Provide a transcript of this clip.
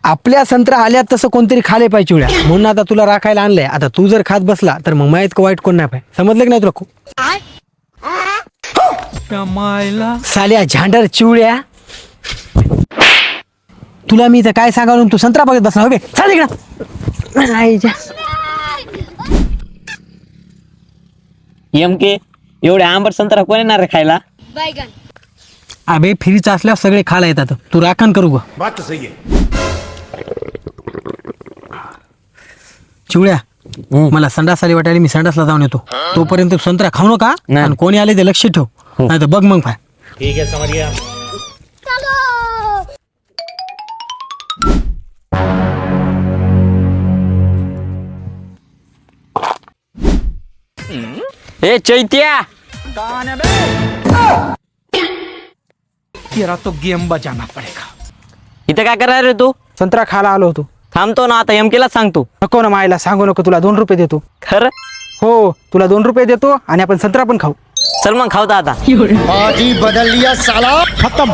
आपल्या संत्रा आल्यात तसं कोणतरी खाले पाहिजे चिवड्या, म्हणून आता तुला राखायला आणलंय. आता तू जर खात बसला तर मग माहित का वाईट कोण नाही पाहिजे, समजलं की नाही तुला? साल्या झांडर चिवड्या, तुला मी इथं काय सांगावं, तू संत्रा बघत बसला हो. चाल इकडं. आईच्या. एमके एवढे आंबट संत्रा कोण येणार रे खायला? अबे फ्रीच असल्यावर सगळे खायला येतात, तू राखण करू ग. चिवड्या, मला संडास आली वाटायला, मी संडासला जाऊन येतो. तोपर्यंत संत्रा खाऊ नका नाही. आणि कोणी आले ते लक्ष ठेव, नाही तर बघ मग पाय. ठीक है, समझ गया. ए चैत्या, तेरा तो गेम बजाना पडेगा. इथं काय करायला रे तू? संत्रा खायला आलो होतो. थांबतो ना आता, एमकेला सांगतो. नको ना मायला सांगू नको, तुला 2 रुपये देतो. खरं? हो, तुला 2 रुपये देतो आणि आपण संत्रा पण खाऊ. चल मग खाऊ आता. पार्टी बदल लिया साला, खत्म.